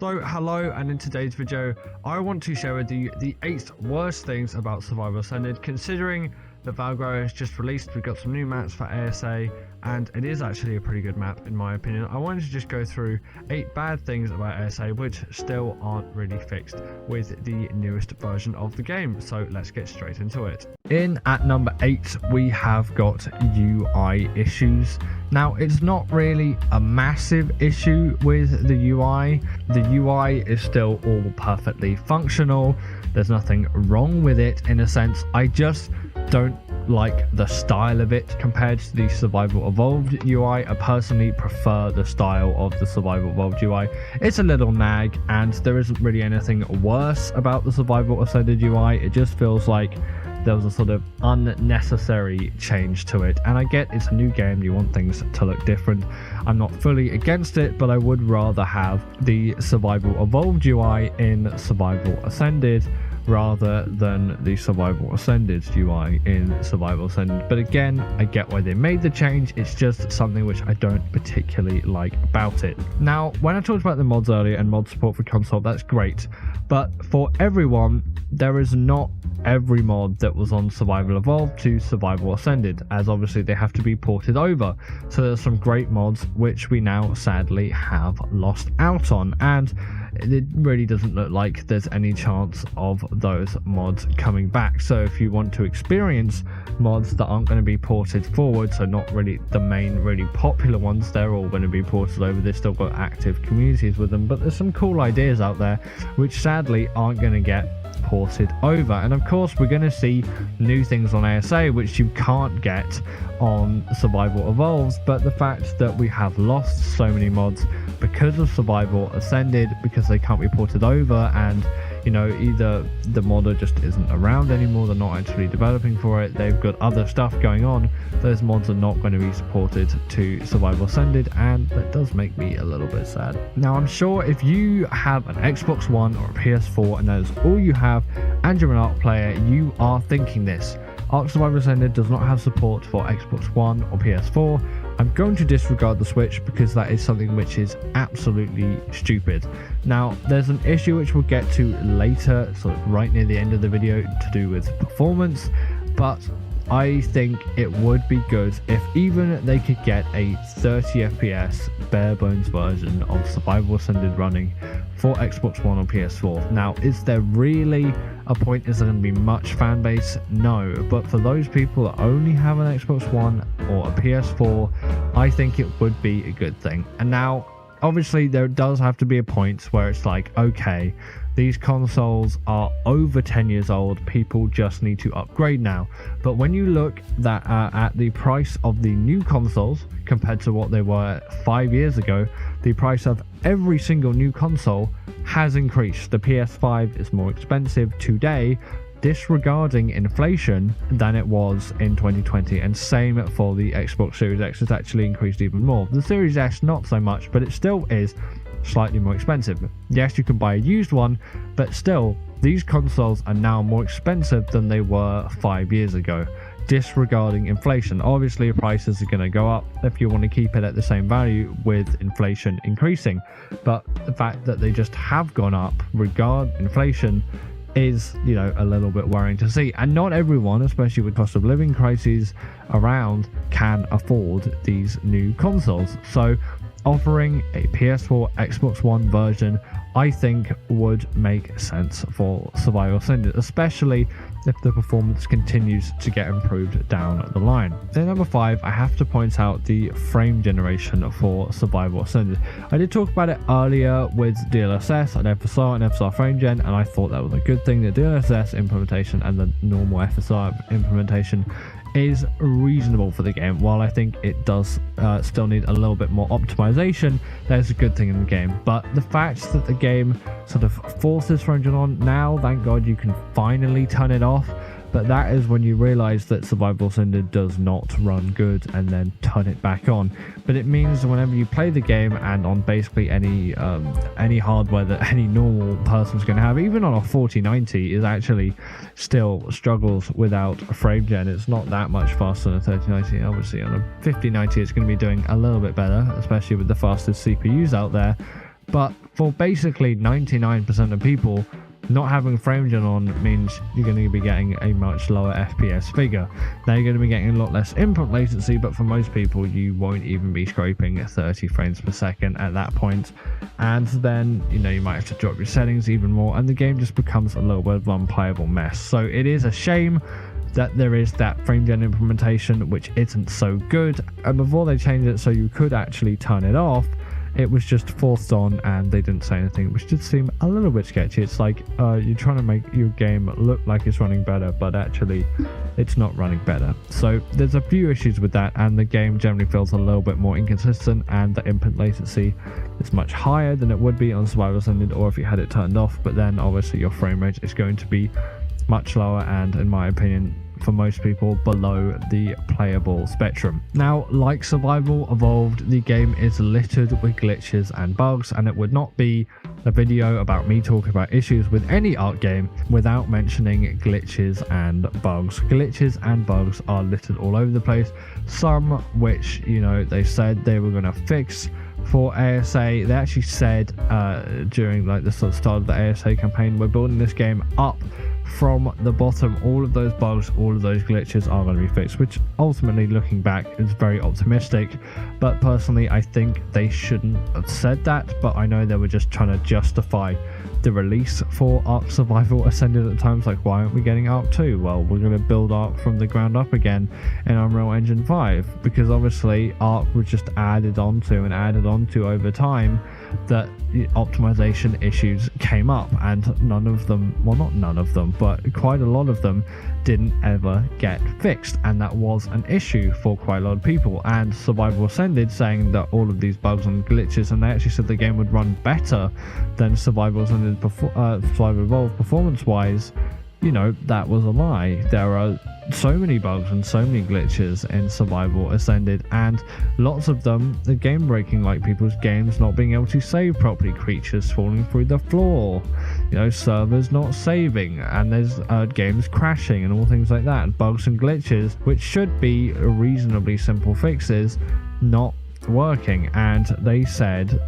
So hello, and in today's video I want to share with you the 8 worst things about Survival Ascended. Considering that Valgrow has just released, we've got some new maps for ASA, and it is actually a pretty good map in my opinion. I wanted to just go through 8 bad things about ASA which still aren't really fixed with the newest version of the game, so let's get straight into it. In at number 8 we have got UI issues. Now, it's not really a massive issue with the UI. The UI is still all perfectly functional. There's nothing wrong with it in a sense. I just don't like the style of it compared to the Survival Evolved UI. I personally prefer the style of the Survival Evolved UI. It's a little nag, and there isn't really anything worse about the Survival Ascended UI. It just feels like there was a sort of unnecessary change to it, and I get it's a new game, you want things to look different. I'm not fully against it, but I would rather have the Survival Evolved UI in Survival Ascended rather than the Survival Ascended UI in Survival Ascended. But again, I get why they made the change. It's just something which I don't particularly like about it. Now, when I talked about the mods earlier and mod support for console, that's great, but for everyone, there is not every mod that was on Survival Evolved to Survival Ascended, as obviously they have to be ported over. So there's some great mods which we now sadly have lost out on, and it really doesn't look like there's any chance of those mods coming back. So if you want to experience mods that aren't going to be ported forward, so not really the main really popular ones, they're all going to be ported over. They've still got active communities with them, but there's some cool ideas out there which sadly aren't going to get ported over. And of course we're going to see new things on ASA which you can't get on Survival Evolved, but the fact that we have lost so many mods because of Survival Ascended, because they can't be ported over, and you know, either the modder just isn't around anymore, they're not actually developing for it, they've got other stuff going on, those mods are not going to be supported to Survival Ascended, and that does make me a little bit sad. Now, I'm sure if you have an Xbox One or a PS4 and that is all you have and you're an ARK player, you are thinking this: ARK Survival Ascended does not have support for Xbox One or PS4. I'm going to disregard the Switch because that is something which is absolutely stupid. Now, there's an issue which we'll get to later, sort of right near the end of the video, to do with performance, but I think it would be good if even they could get a 30 FPS bare bones version of Survival Ascended running for Xbox One or PS4. Now, is there really a point? Is there going to be much fan base? No, but for those people that only have an Xbox One or a PS4, I think it would be a good thing. And now, obviously, there does have to be a point where it's like, okay, these consoles are over 10 years old, people just need to upgrade now. But when you look at the price of the new consoles compared to what they were 5 years ago, the price of every single new console has increased. The PS5 is more expensive today, disregarding inflation, than it was in 2020, and same for the Xbox Series X. It's actually increased even more. The Series S not so much, but it still is slightly more expensive. Yes, you can buy a used one, but still these consoles are now more expensive than they were 5 years ago, disregarding inflation. Obviously prices are going to go up if you want to keep it at the same value with inflation increasing, but the fact that they just have gone up regard inflation is, you know, a little bit worrying to see. And not everyone, especially with cost of living crises around, can afford these new consoles. So offering a PS4 Xbox One version, I think, would make sense for Survival Ascended, especially if the performance continues to get improved down the line. Then number 5, I have to point out the frame generation for Survival Ascended. I did talk about it earlier with DLSS and FSR and FSR frame gen, and I thought that was a good thing. The DLSS implementation and the normal FSR implementation is reasonable for the game. While I think it does still need a little bit more optimization, that's a good thing in the game. But the fact that the game sort of forces frame gen on now, thank God you can finally turn it off. But that is when you realize that Survival Ascended does not run good, and then turn it back on. But it means whenever you play the game, and on basically any hardware that any normal person's going to have, even on a 4090, is actually still struggles without a frame gen. It's not that much faster than a 3090. Obviously on a 5090 it's going to be doing a little bit better, especially with the fastest CPUs out there. But for basically 99% of people, not having frame gen on means you're going to be getting a much lower FPS figure. Now you're going to be getting a lot less input latency, but for most people you won't even be scraping 30 frames per second at that point. And then, you know, you might have to drop your settings even more, and the game just becomes a little bit of an unplayable mess. So it is a shame that there is that frame gen implementation which isn't so good, and before they changed it so you could actually turn it off, it was just forced on and they didn't say anything, which did seem a little bit sketchy. It's like you're trying to make your game look like it's running better, but actually it's not running better. So there's a few issues with that, and the game generally feels a little bit more inconsistent, and the input latency is much higher than it would be on Survival Ascended or if you had it turned off, but then obviously your frame rate is going to be much lower and, in my opinion, for most people, below the playable spectrum. Now, like Survival Evolved, the game is littered with glitches and bugs, and it would not be a video about me talking about issues with any ARK game without mentioning glitches and bugs. Glitches and bugs are littered all over the place, some which, you know, they said they were going to fix for ASA. They actually said during like the sort of start of the ASA campaign, we're building this game up from the bottom. All of those bugs, all of those glitches are going to be fixed, which ultimately, looking back, is very optimistic. But personally, I think they shouldn't have said that, but I know they were just trying to justify the release for ARK Survival Ascended at times. Like, why aren't we getting ARK 2? Well, we're going to build ARK from the ground up again in Unreal Engine 5, because obviously ARK was just added onto over time, that optimization issues came up, and none of them, well, not none of them, but quite a lot of them didn't ever get fixed, and that was an issue for quite a lot of people. And Survival Ascended saying that all of these bugs and glitches, and they actually said the game would run better than Survival Ascended Survival Evolved performance wise, you know, that was a lie. There are so many bugs and so many glitches in Survival Ascended, and lots of them are game breaking, like people's games not being able to save properly, creatures falling through the floor, you know, servers not saving, and there's games crashing and all things like that. Bugs and glitches which should be reasonably simple fixes not working. And they said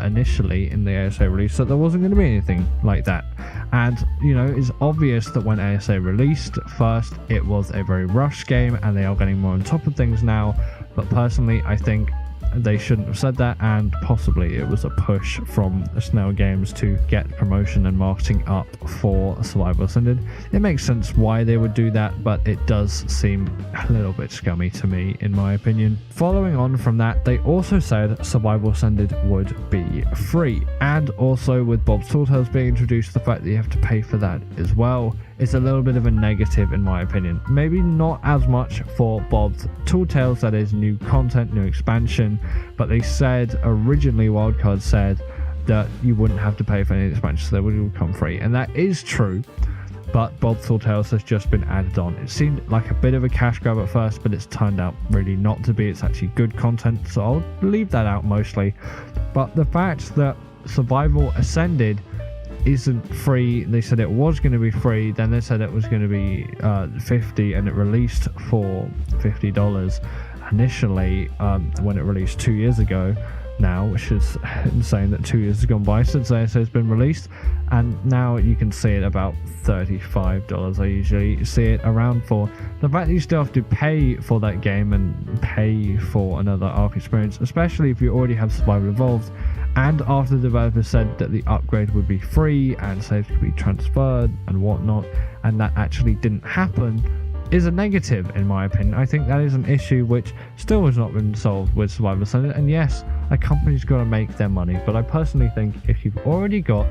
initially in the ASA release that there wasn't going to be anything like that. And, you know, it's obvious that when ASA released first, it was a very rushed game, and they are getting more on top of things now. But personally, I think they shouldn't have said that, and possibly it was a push from Snail Games to get promotion and marketing up for Survival Ascended. It makes sense why they would do that, but it does seem a little bit scummy to me, in my opinion. Following on from that, they also said Survival Ascended would be free, and also with Bob's Tall Tales being introduced, the fact that you have to pay for that as well is a little bit of a negative, in my opinion. Maybe not as much for Bob's Tall Tales, that is new content, new expansion, but they said originally, Wildcard said that you wouldn't have to pay for any expansions, so they would come free, and that is true. But Bob's Tall Tales has just been added on. It seemed like a bit of a cash grab at first, but it's turned out really not to be. It's actually good content, so I'll leave that out mostly. But the fact that Survival Ascended isn't free, they said it was going to be free, then they said it was going to be $50, and it released for $50 initially when it released 2 years ago now, which is insane that 2 years has gone by since ASA has been released, and now you can see it about $35. I usually see it around for. The fact that you still have to pay for that game and pay for another ARK experience, especially if you already have Survival Evolved, and after the developers said that the upgrade would be free and saves could be transferred and whatnot, and that actually didn't happen, is a negative, in my opinion. I think that is an issue which still has not been solved with Survival Ascended, and yes, a company's got to make their money, but I personally think if you've already got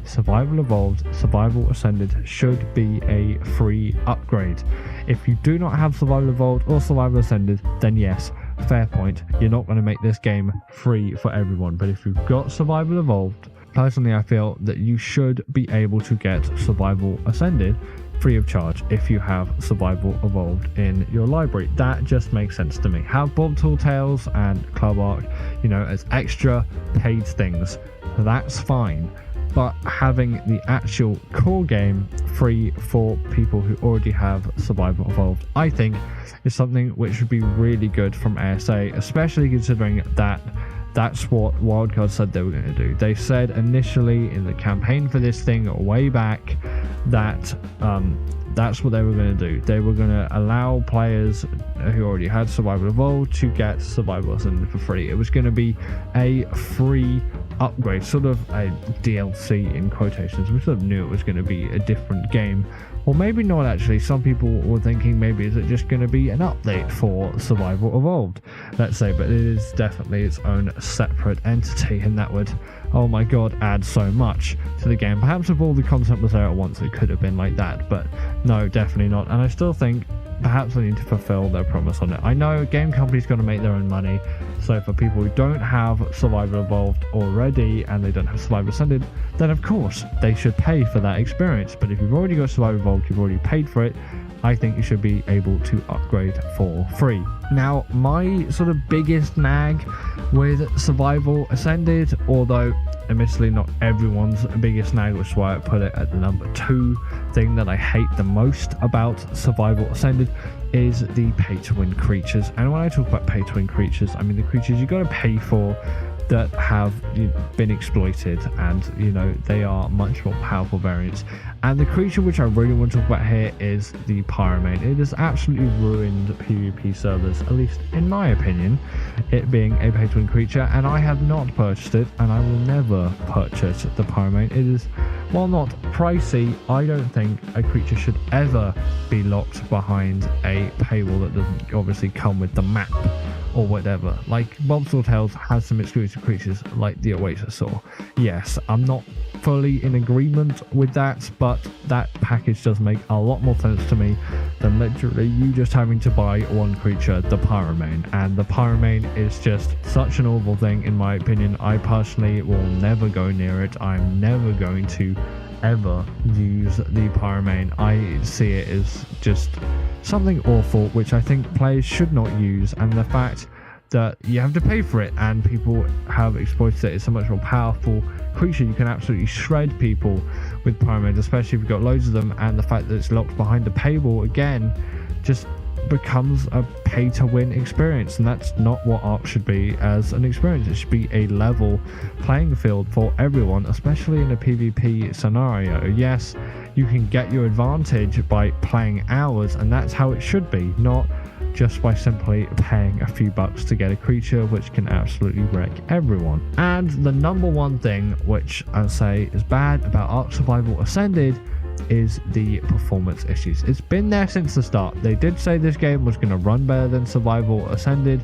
Survival Evolved, Survival Ascended should be a free upgrade. If you do not have Survival Evolved or Survival Ascended, then yes, fair point, you're not going to make this game free for everyone. But if you've got Survival Evolved, personally I feel that you should be able to get Survival Ascended free of charge if you have Survival Evolved in your library. That just makes sense to me. Have Bob Tall Tales and Club ARK, you know, as extra paid things, that's fine. But having the actual core game free for people who already have Survival Evolved, I think, is something which would be really good from ASA, especially considering that That's what Wildcard said they were going to do. They said initially in the campaign for this thing way back that that's what they were going to do. They were going to allow players who already had Survival Evolved to get Survival Ascended for free. It was going to be a free upgrade, sort of a DLC in quotations. We sort of knew it was going to be a different game. Or maybe not actually. Some people were thinking maybe is it just going to be an update for Survival Evolved, let's say, but it is definitely its own separate entity, and that would, oh my god, add so much to the game. Perhaps if all the content was there at once it could have been like that, but no, definitely not. And I still think perhaps they need to fulfill their promise on it. I know game companies got to make their own money, so for people who don't have Survival Evolved already and they don't have Survival Ascended, then of course they should pay for that experience. But if you've already got Survival Evolved, you've already paid for it, I think you should be able to upgrade for free. Now, my sort of biggest nag with Survival Ascended, although admittedly not everyone's biggest nag, which is why I put it at the number 2 thing that I hate the most about Survival Ascended, is the pay-to-win creatures. And when I talk about pay-to-win creatures, I mean the creatures you got to pay for that have been exploited, and they are much more powerful variants. And the creature which I really want to talk about here is the Pyromane. It has absolutely ruined PvP servers, at least in my opinion, it being a pay-to-win creature, and I have not purchased it, and I will never purchase the Pyromane. It is, while not pricey, I don't think a creature should ever be locked behind a paywall that doesn't obviously come with the map or whatever. Like, Bob's Tall Tales has some exclusive creatures like the Oasis. Yes, I'm not fully in agreement with that, but that package does make a lot more sense to me than literally you just having to buy one creature, the Pyromane. And the Pyromane is just such an awful thing in my opinion. I personally will never go near it. I'm never going to ever use the Pyromane. I see it as just something awful which I think players should not use, and the fact that you have to pay for it and people have exploited it. It's a much more powerful creature. You can absolutely shred people with Pyromane, especially if you've got loads of them, and the fact that it's locked behind a paywall again just becomes a pay-to-win experience, and that's not what Ark should be as an experience. It should be a level playing field for everyone, especially in a PvP scenario. Yes, you can get your advantage by playing hours, and that's how it should be, not just by simply paying a few bucks to get a creature which can absolutely wreck everyone. And the number one thing which I say is bad about Ark Survival Ascended is the performance issues. It's been there since the start. They did say this game was going to run better than Survival Ascended,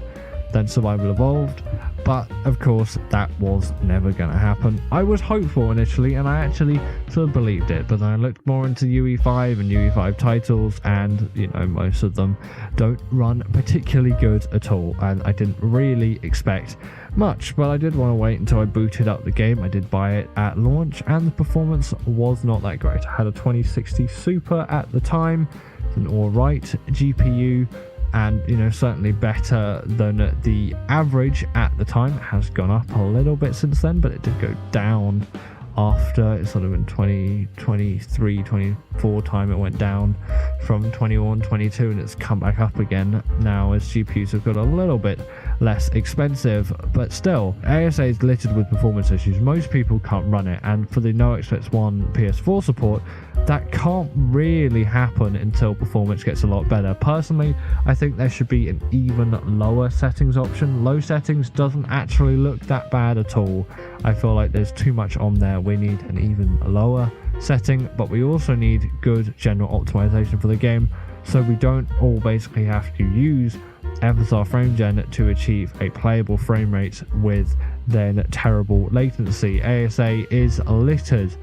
than Survival Evolved, but of course that was never going to happen. I was hopeful initially, and I actually sort of believed it, but then I looked more into UE5 and UE5 titles, and most of them don't run particularly good at all, and I didn't really expect much. But I did want to wait until I booted up the game. I did buy it at launch, and the performance was not that great. I had a 2060 Super at the time. It's an alright GPU, and certainly better than the average at the time. It has gone up a little bit since then, but it did go down after. It's sort of in 2023, 24 time it went down from 21, 22, and it's come back up again now as GPUs have got a little bit less expensive. But still, ASA is littered with performance issues. Most people can't run it, and for the NoXX1 PS4 support, that can't really happen until performance gets a lot better. Personally, I think there should be an even lower settings option. Low settings doesn't actually look that bad at all. I feel like there's too much on there. We need an even lower setting, but we also need good general optimization for the game, so we don't all basically have to use FSR frame gen to achieve a playable frame rate with then terrible latency. ASA is littered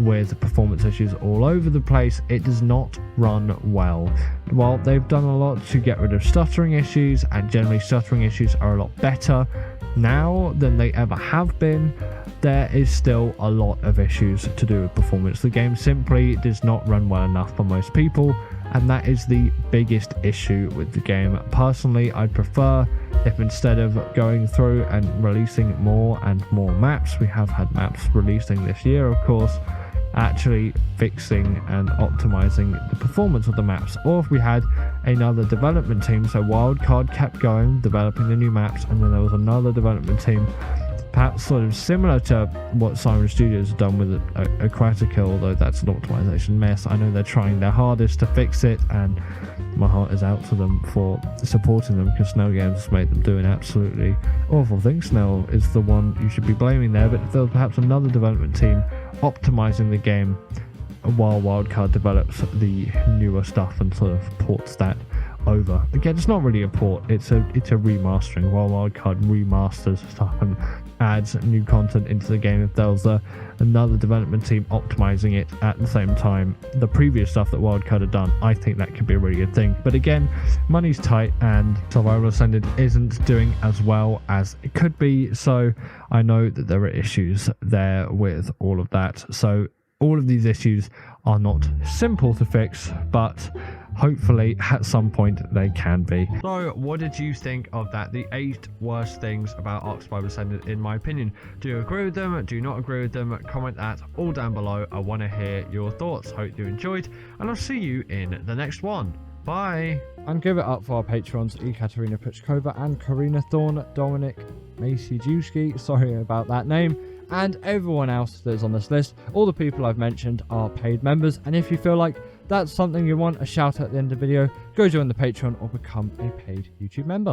with performance issues all over the place. It does not run well. While they've done a lot to get rid of stuttering issues, and generally stuttering issues are a lot better now than they ever have been, there is still a lot of issues to do with performance. The game simply does not run well enough for most people, and that is the biggest issue with the game. Personally, I'd prefer if instead of going through and releasing more and more maps, we have had maps releasing this year of course, actually fixing and optimizing the performance of the maps, or if we had another development team. So Wildcard kept going, developing the new maps, and then there was another development team, perhaps sort of similar to what Siren Studios have done with Aquatica, although that's an optimization mess. I know they're trying their hardest to fix it, and my heart is out to them for supporting them, because Snell Games has made them do an absolutely awful thing. Snell is the one you should be blaming there, but if there was perhaps another development team optimizing the game while Wildcard develops the newer stuff and sort of ports that over. Again, it's not really a port, it's a remastering, while Wildcard remasters stuff and adds new content into the game. If there was another development team optimizing it at the same time, the previous stuff that Wildcard had done, I think that could be a really good thing. But again, money's tight and Survival Ascended isn't doing as well as it could be, so I know that there are issues there with all of that. So all of these issues are not simple to fix, but hopefully at some point they can be. So what did you think of that? The 8 worst things about Ark Survival Ascended in my opinion. Do you agree with them? Do you not agree with them? Comment that all down below. I want to hear your thoughts. Hope you enjoyed, and I'll see you in the next one. Bye. And give it up for our patrons, Ekaterina Puchkova and Karina Thorne, Dominic Macy-Juski, sorry about that name, and everyone else that's on this list. All the people I've mentioned are paid members, and if you feel like that's something you want a shout out at the end of the video, go join the Patreon or become a paid YouTube member.